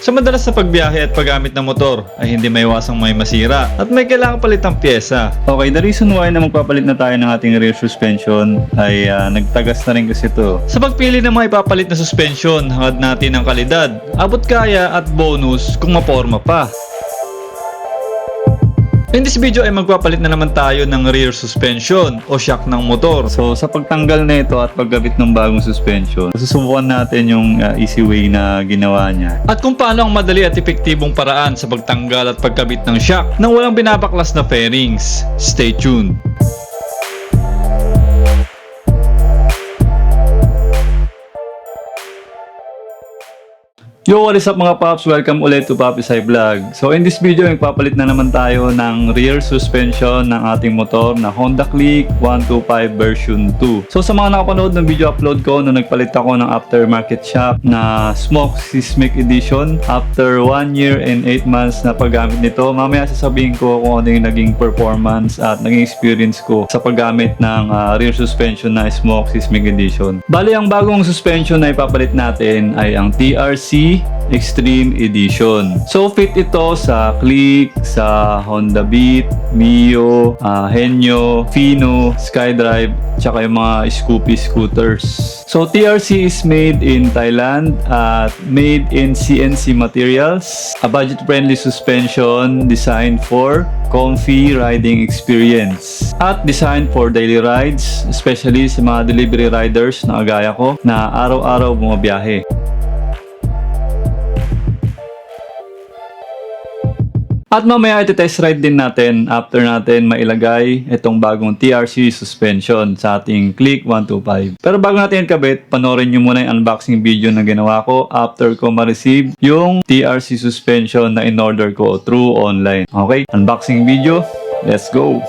Sa madalas na pagbiyahe at paggamit ng motor ay hindi maiwasang may masira at may kailangang palitang pyesa. Okay, the reason why na magpapalit na tayo ng ating rear suspension ay nagtagas na rin kasi ito. Sa pagpili ng mga ipapalit na suspension, hangad natin ang kalidad, abot kaya at bonus kung maporma pa. In this video ay magpapalit na naman tayo ng rear suspension o shock ng motor. So sa pagtanggal na ito at pagkabit ng bagong suspension, susubukan natin yung easy way na ginawa niya. At kung paano ang madali at epektibong paraan sa pagtanggal at pagkabit ng shock nang walang binabaklas na fairings. Stay tuned! Yo, what is up mga paps? Welcome ulit to Papi's High Vlog. So in this video, magpapalit na naman tayo ng rear suspension ng ating motor na Honda Click 125 version 2. So sa mga nakapanood ng video upload ko, nung nagpalit ako ng aftermarket shock na Smoke Seismic Edition, after 1 year and 8 months na paggamit nito, mamaya sasabihin ko kung ano yung naging performance at naging experience ko sa paggamit ng rear suspension na Smoke Seismic Edition. Bali, ang bagong suspension na ipapalit natin ay ang TRC Extreme Edition. So fit ito sa Click, sa Honda Beat, Mio, Henyo, Fino, SkyDrive, tsaka yung mga Scoopy scooters. So TRC is made in Thailand at made in CNC materials. A budget-friendly suspension designed for comfy riding experience at designed for daily rides, especially sa mga delivery riders na kagaya ko na araw-araw bumabiyahe. At mamaya iti-test ride din natin after natin mailagay itong bagong TRC suspension sa ating Click 125. Pero bago natin ikabit, panoorin nyo muna yung unboxing video na ginawa ko after ko ma-receive yung TRC suspension na in-order ko through online. Okay, unboxing video, let's go!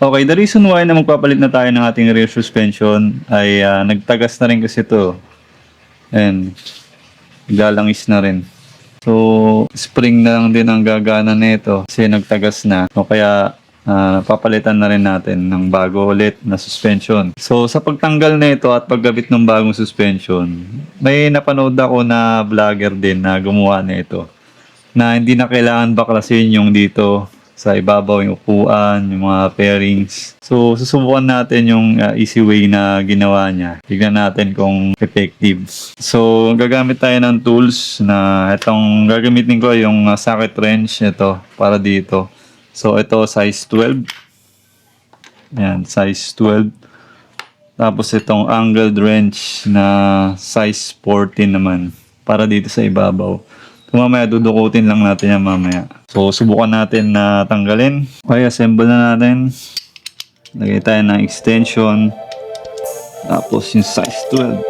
Okay, the reason why na magpapalit na tayo ng ating rear suspension ay nagtagas na rin kasi ito. And naglalangis na rin. So, spring na lang din ang gagana nito kasi nagtagas na. O kaya, papalitan na rin natin ng bago ulit na suspension. So, sa pagtanggal nito at paggabit ng bagong suspension, may napanood ako na vlogger din na gumawa nito na hindi na kailangan baklasin yung dito sa ibabaw yung upuan, yung mga pairings. So, susubukan natin yung easy way na ginawa niya. Tignan natin kung effective. So, gagamit tayo ng tools na itong gagamitin ko yung socket wrench ito para dito. So, ito size 12. Ayan, size 12. Tapos itong angled wrench na size 14 naman para dito sa ibabaw. Mamaya dudukutin lang natin yan mamaya. So subukan natin na tanggalin. Okay, assemble na natin. Lagay tayo ng extension. Tapos yung size 12.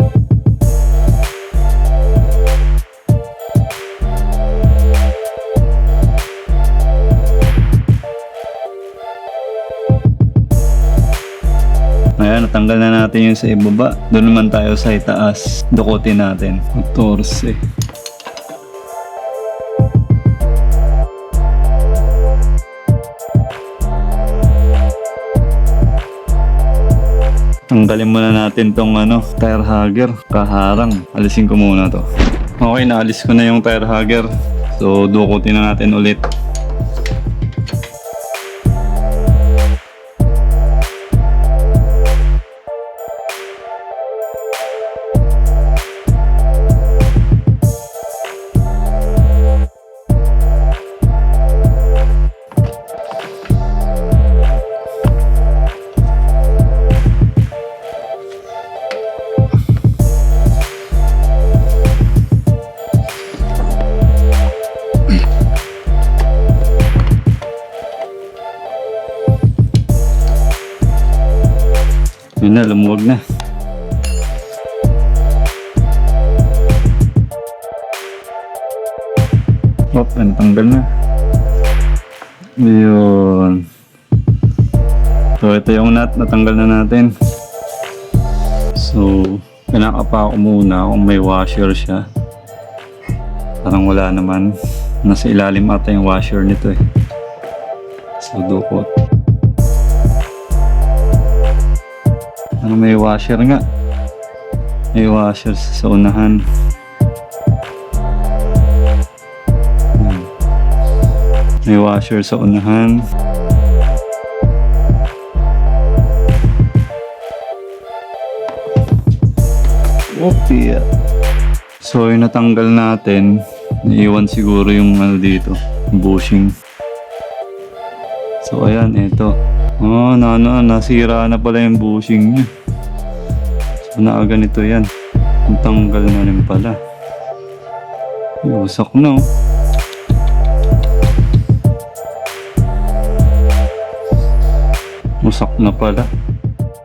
Ayan, natanggal na natin yung sa ibaba. Doon naman tayo sa itaas. Dukutin natin. Ang torse. Tanggalin muna natin tong tire hugger. Kaharang. Alisin ko muna to. Okay, naalis ko na yung tire hugger. So, dukutin na natin ulit. Yun na, lumuwag na. Tanggal na. Yun. So, ito yung nut, natanggal na natin. So, pinakapa ko muna kung may washer siya. Parang wala naman. Nasa ilalim ata yung washer nito eh. So, dukot. May washer nga. May washer sa unahan. May washer sa unahan. Okay. So yung natanggal natin, naiwan siguro yung dito, bushing. So ayan, ito. Oh, nasira na pala yung bushing niya. So ganito yan. Ang tanggal na rin pala. Iusak na oh. Usak na pala.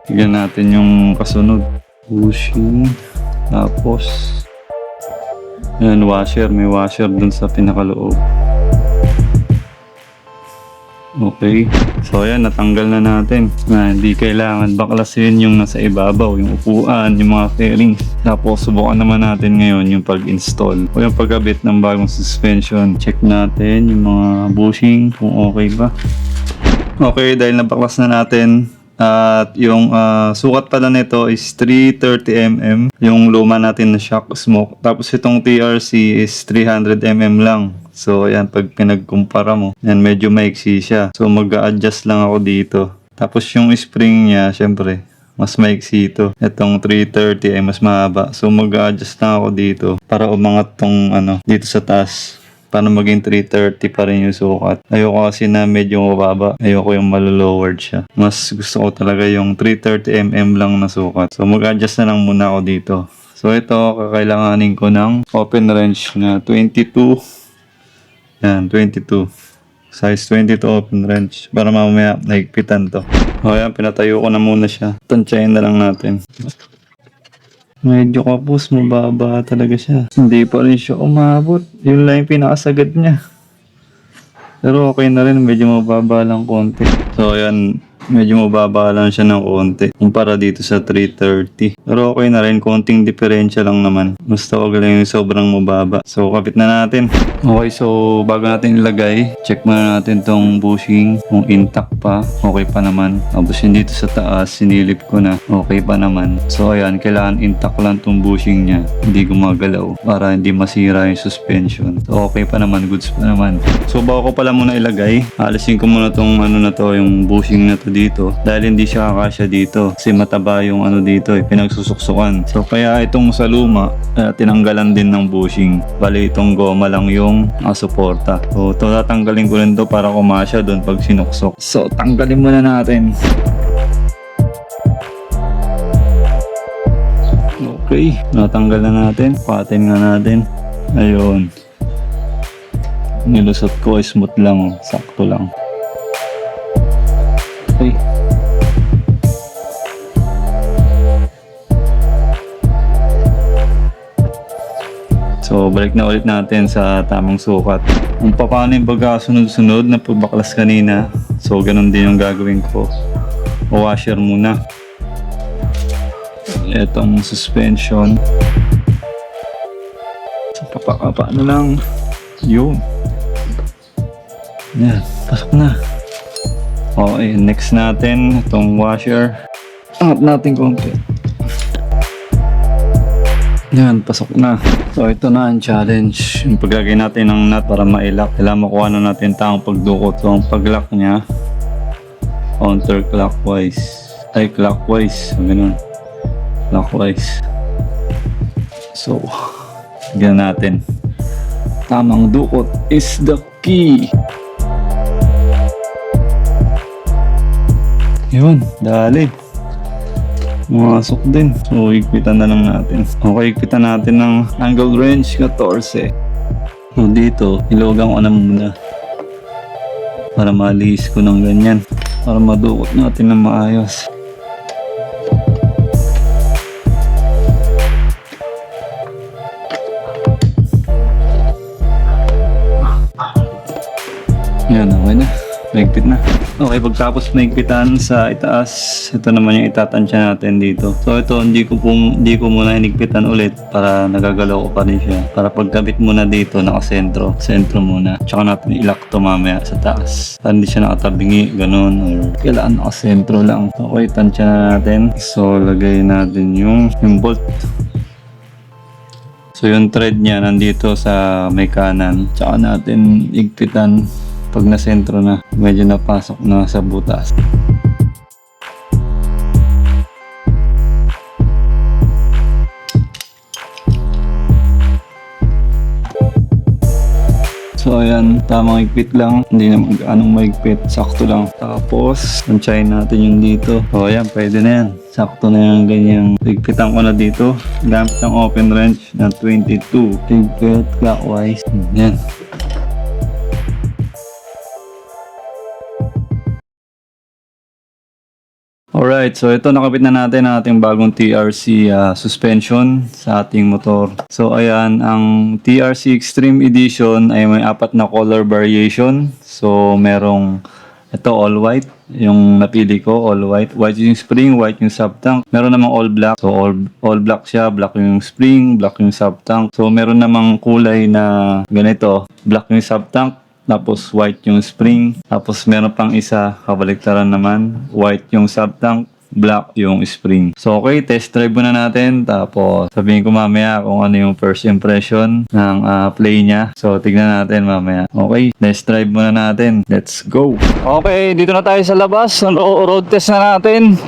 Tignan natin yung kasunod. Bushing. Tapos ayan, washer. May washer dun sa pinakaloob. Okay. So ayan, natanggal na natin. Hindi kailangan baklasin yung nasa ibabaw, yung upuan, yung mga fairings. Tapos subukan naman natin ngayon yung pag-install o yung pagkabit ng bagong suspension. Check natin yung mga bushing kung okay ba. Okay, dahil nabaklas na natin at yung sukat pala nito is 330mm yung luma natin na shock smoke. Tapos itong TRC is 300mm lang. So ayan, pag pinagkumpara mo, yan medyo maiksi siya. So mag-a-adjust lang ako dito. Tapos yung spring niya, syempre, mas maiksi ito. Itong 330 ay mas mahaba. So mag-a-adjust lang ako dito para umangat tong dito sa taas. Para maging 330 pa rin yung sukat. Ayoko kasi na medyo mababa. Ayoko yung malo-lowered siya. Mas gusto ko talaga yung 330mm lang na sukat. So mag-adjust na lang muna ako dito. So ito, kakailanganin ko ng open wrench na 22. Yan, 22. Size 22 open wrench. Para mamaya nahigpitan to. O yan, pinatayo ko na muna siya. Tansyahin na lang natin. Medyo kapos, mababa talaga siya. Hindi pa rin siya umabot. Yun lang yung pinakasagad niya. Pero okay na rin, medyo mababa lang konti. So ayan, medyo mababa lang siya ng konti kumpara dito sa 330. Pero okay na rin, konting diferensya lang naman. Basta wag lang yung sobrang mababa. So kapit na natin. Okay, so bago natin ilagay, check muna natin tong bushing kung intact pa, okay pa naman. Tapos yung dito sa taas, sinilip ko na, okay pa naman. So ayan, kailangan intact lang tong bushing niya, hindi gumagalaw para hindi masira yung suspension. So okay pa naman, goods pa naman. So bago ko pala muna ilagay, alisin ko muna tong na to, yung bushing na to dito dahil hindi siya kakasya dito kasi mataba yung dito pinagsusuksukan. So kaya itong sa luma tinanggalan din ng bushing. Bali itong goma lang yung suporta. So tatanggalin ko rin to para kumasya doon pag sinuksok. So tanggalin muna natin. Okay, natanggal na natin. Patin nga natin. Ayun. Nilusot ko, smooth lang, sakto lang. Okay. So, balik na ulit natin sa tamang sukat. Kung paano yung baga sunod-sunod na pagbaklas kanina, so ganun din yung gagawin ko. O washer muna. Itong suspension. So, papakapa na lang. Yun. Yan, pasok na. Okay, next natin itong washer. Angat natin konti. Yan, pasok na. So ito na ang challenge. Yung paglagay natin ng nut para ma-lock. Kailangan makuha na natin tamang pagdukot. So ang pag-lock niya, counterclockwise. Ay, clockwise. Ganun. Clockwise. So, tignan natin. Tamang dukot is the key. Yun, dali. Masok din. So, higpitan na lang natin. Okay, higpitan natin ng angle range 14. So, dito, ilogan ko na muna. Para malis ko ng ganyan. Para madukot natin ng maayos. Yan, okay na. Naigpit na. Okay, pagtapos naigpitan sa itaas, ito naman yung itatansya natin dito. So ito, hindi ko muna inigpitan ulit para nagagalaw ko pa rin siya. Para pagkabit muna dito, nakasentro. Sentro muna. Tsaka natin ilak to mamaya sa taas. Para hindi siya nakatabingi, ganun. Or kailangan nakasentro lang. Okay, tansya na natin. So lagay natin yung bolt. So yung thread niya nandito sa may kanan. Tsaka natin igpitan. Pag nasentro na, medyo napasok na sa butas. So ayan, tamang higpit lang. Hindi naman anong mahigpit, sakto lang. Tapos, tansyahin natin yung dito. So ayan, pwede na yan. Sakto na yung ganyang higpitan ko na dito. Gamit ng open wrench na 22. Higpit clockwise. Yan. Alright, so ito nakabit na natin ang ating bagong TRC suspension sa ating motor. So ayan, ang TRC Extreme Edition ay may 4 na color variation. So merong ito all white, yung napili ko all white. White yung spring, white yung subtank. Meron namang all black. So all black siya, black yung spring, black yung subtank. So meron namang kulay na ganito, black yung subtank. Tapos white yung spring. Tapos meron pang isa, kabaliktaran naman. White yung subtank, black yung spring. So okay, test drive muna natin. Tapos sabihin ko mamaya kung ano yung first impression ng play niya. So tignan natin mamaya. Okay, test drive muna natin. Let's go! Okay, dito na tayo sa labas. Road test na natin.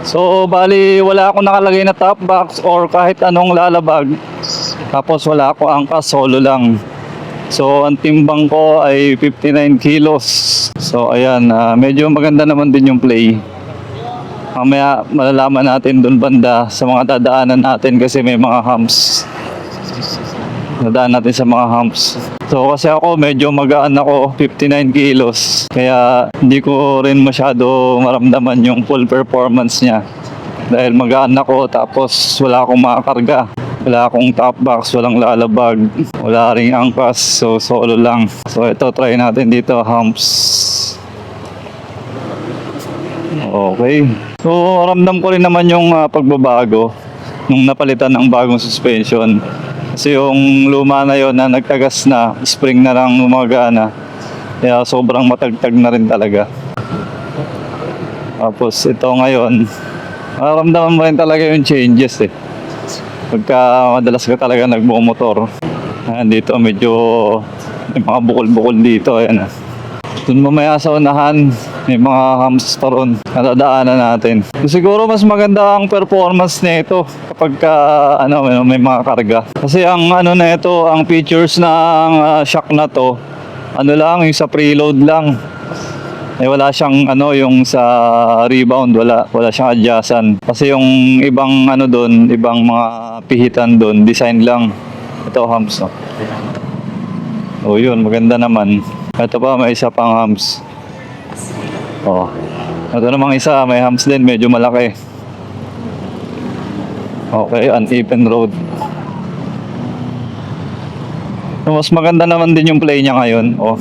So bali wala akong nakalagay na top box or kahit anong lalabag. Tapos wala ako angkas, solo lang. So, ang timbang ko ay 59 kilos. So, ayan. Medyo maganda naman din yung play. Mamaya malalaman natin doon banda sa mga dadaanan natin kasi may mga humps. Dadaan natin sa mga humps. So, kasi ako medyo magaan ako, 59 kilos. Kaya hindi ko rin masyado maramdaman yung full performance niya. Dahil magaan ako tapos wala akong makakarga. Wala akong top box, walang lalabag, wala ring angkas, so solo lang. So ito, try natin dito, humps. Okay. So ramdam ko rin naman yung pagbabago nung napalitan ng bagong suspension. Kasi yung luma na yon na nagtagas na, spring na lang gumagana. Kaya sobrang matagtag na rin talaga. Tapos ito ngayon, maramdaman mo rin talaga yung changes eh. Pagka madalas ka talaga nagmumotor. Dito medyo may mga bukol-bukol dito. Ayan. Doon mamaya sa unahan, may mga humps pa ron. Nadadaanan natin. So, siguro mas maganda ang performance nito kapag may mga karga. Kasi ang na ito, ang features ng shock na to, lang, yung sa preload lang. Wala siyang yung sa rebound, wala siyang adjustan. Kasi yung ibang doon, ibang mga pihitan doon, design lang. Ito humps, no. Oh, yun, maganda naman. Ito pa, may isa pang humps. Oh. Ito namang isa, may humps din, medyo malaki. Okay, uneven road. Mas maganda naman din yung play niya ngayon. Oh.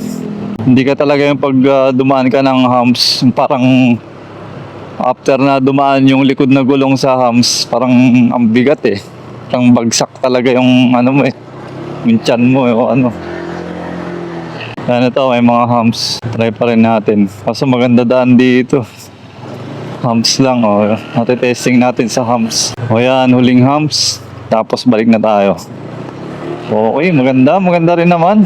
Hindi ka talaga yung pag dumaan ka ng humps, parang after na dumaan yung likod na gulong sa humps, parang ang bigat eh. Parang bagsak talaga yung mo eh. Yung tiyan mo eh, o ano. Yan ito, may mga humps. Try pa rin natin. Kaso maganda daan dito. Humps lang, oh. Testing natin sa humps. O yan, huling humps. Tapos balik na tayo. Okay, maganda rin naman.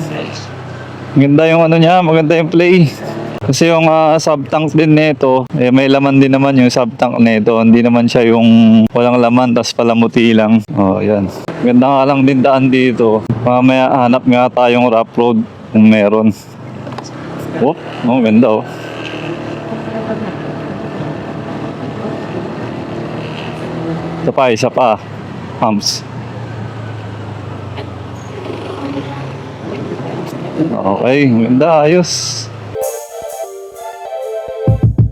Maganda yung ano niya, maganda yung play. Kasi yung sub-tank din nito, may laman din naman yung sub-tank nito. Hindi naman siya yung walang laman, tas palamuti lang. Oh, yan. Ganda nga lang din daan dito. Mamaya hanap nga tayong rough road kung meron. Oh, ganda oh. Isa pa. Humps. Okay, maganda, ayos.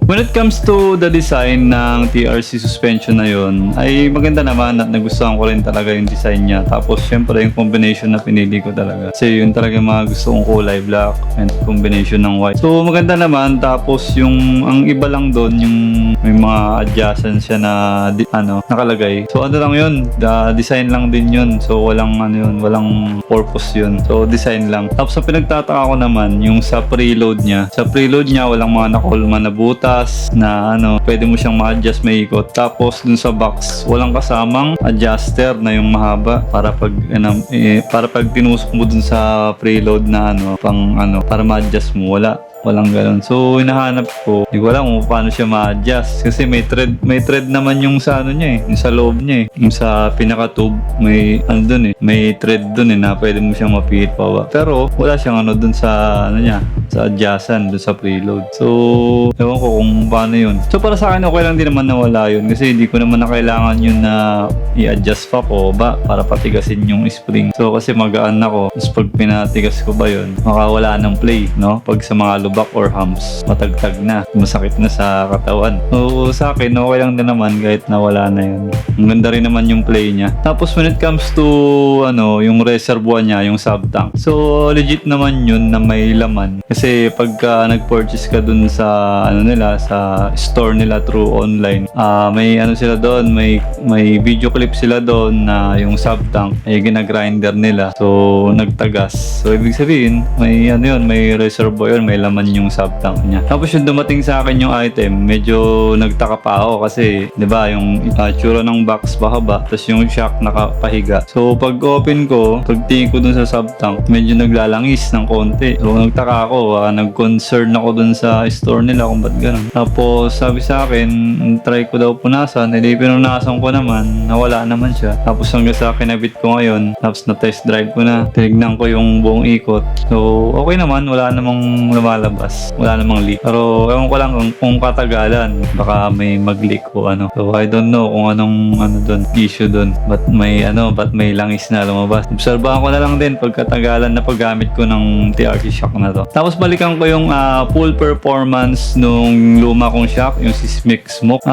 When it comes to the design ng TRC suspension na yun, ay maganda naman at nagustuhan ko rin talaga yung design niya. Tapos syempre yung combination na pinili ko talaga. Kasi yun talaga yung mga gusto kong kulay, black and combination ng white. So maganda naman, tapos yung ang iba lang doon, yung may mga adjustments siya na nakalagay. So ano lang yun, the design lang din yun. So walang walang purpose yun. So design lang. Tapos ang pinagtataka ko naman, yung sa preload niya. Sa preload niya, walang mga nakulma na butas na pwede mo siyang ma-adjust may ikot. Tapos dun sa box, walang kasamang adjuster na yung mahaba para pag tinusok mo dun sa preload na para ma-adjust mo, walang ganun. So, hinahanap ko. Hindi ko alam kung paano siya ma-adjust. Kasi may thread naman yung sa niya yung sa loob niya yung sa pinaka-tube, may may thread dun na pwede mo siyang mapihit pa. Pero, wala siyang dun sa sa adjustan, dun sa preload. So, ewan ko kung paano yun. So, para sa akin, okay lang din naman na wala yun. Kasi hindi ko naman na kailangan yun na i-adjust pa ko para patigasin yung spring. So, kasi magaan ako. Tapos pag pinatigas ko ba yun, makawala ng play, no? Pag sa mga lubak or humps, matagtag na, masakit na sa katawan. So sa akin, okay lang din naman kahit nawala na yun. Ang ganda rin naman yung play niya. Tapos when it comes to yung reservoir niya, yung sub-tank, so legit naman yun na may laman. Kasi pagka nag-purchase ka dun sa sa store nila through online, may sila doon, may video clip sila doon na yung sub-tank ay ginagrinder nila. So nagtagas. So ibig sabihin, may may reservoir yun, may laman yung sub-tank niya. Tapos yung dumating sa akin yung item, medyo nagtaka pa ako kasi 'di ba yung itsura ng box bahaba, tapos yung shock nakapahiga. So pag open ko, pagtingin ko dun sa sub-tank, medyo naglalangis ng konti. So nagtaka ako, nag-concern ako dun sa store nila kung ba't ganun. Tapos sabi sa akin, try ko daw punasan, pinunasan ko naman, nawala naman siya. Tapos hanggang sa kinabit ko ngayon, tapos na test drive ko na, tinignan ko yung buong ikot. So okay naman, wala namang lumalabas, wala namang leak. Pero ewan ko lang kung katagalan, baka may mag-leak o So I don't know kung anong issue doon. Ba't may langis na lumabas. Obserbahan ko na lang din pagkatagalan na paggamit ko ng TRC shock na to. Tapos balikan ko yung full performance nung luma kong shock, yung Seismic Smoke.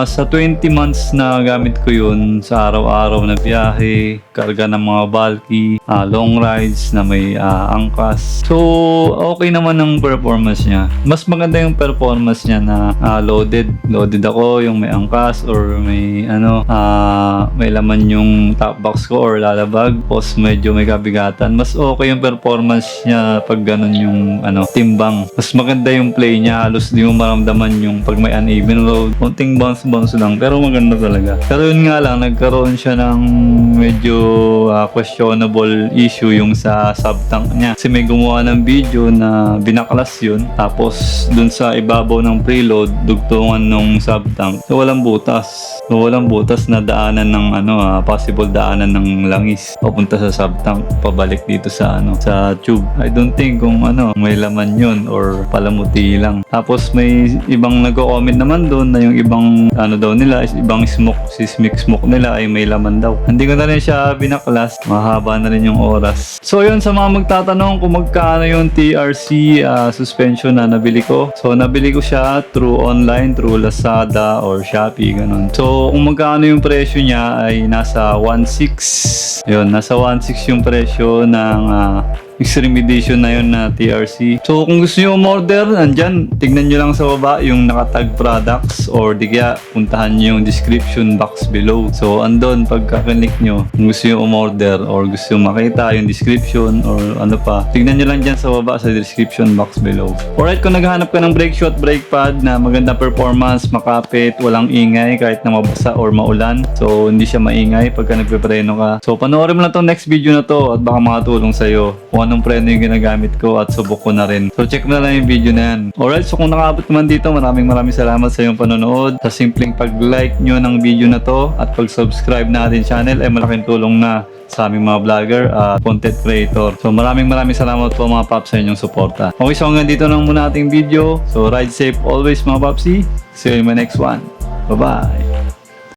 Sa 20 months na gamit ko yun sa araw-araw na biyahe, karga ng mga bulky, long rides na may angkas. So okay naman ang performance niya. Mas maganda yung performance niya na loaded ako, yung may angkas or may may laman yung top box ko or lalabag, tapos medyo may kabigatan. Mas okay yung performance niya pag ganun yung timbang. Mas maganda yung play niya, halos di mo maramdaman yung pag may uneven load, konting bounce lang, pero maganda talaga. Pero yun nga lang, nagkaroon siya ng medyo questionable issue yung sa sub-tank niya. Kasi may gumawa ng video na binaklas yun, tapos dun sa ibabaw ng preload, dugtungan nung sub-tank. So walang butas na daanan ng possible daanan ng langis papunta sa sub-tank, pabalik dito sa sa tube. I don't think kung may laman yun or palamuti lang. Tapos may ibang nag-comment naman doon na yung ibang daw nila, ibang seismic smoke nila ay may laman daw. Hindi ko na rin siya binaklas, mahaba na rin yung oras. So yun, sa mga magtatanong kung magkano yung TRC suspension na nabili ko. So nabili ko siya through online, through Lazada or Shopee, ganun. So kung magkano yung presyo niya ay nasa 1.6. Yun, nasa 1.6 yung presyo ng Extreme Edition na yun na TRC. So kung gusto nyo umorder, nandyan, tignan nyo lang sa baba yung nakatag products or di kaya puntahan nyo yung description box below. So andon pagka-click nyo, kung gusto nyo umorder or gusto nyo makita yung description or ano pa, tignan nyo lang dyan sa baba sa description box below. Alright, kung naghahanap ka ng brake shoe at brake pad na maganda performance, makapit, walang ingay kahit na mabasa or maulan, so hindi siya maingay pagka nagpepreno ka. So panoorin mo lang tong next video na to at baka makatulong sa'yo kung anong preno yung ginagamit ko at subok ko na rin. So check mo na lang yung video na yan. Alright, so kung nakaabot naman dito, maraming salamat sa iyong panonood. Sa simpleng pag-like nyo ng video na to at pag-subscribe na ating channel ay malaking tulong na sa aming mga vlogger at content creator. So maraming salamat po mga paps sa inyong suporta. Okay, so hanggang dito lang muna ating video. So ride safe always mga papsi. See you in my next one. Bye-bye!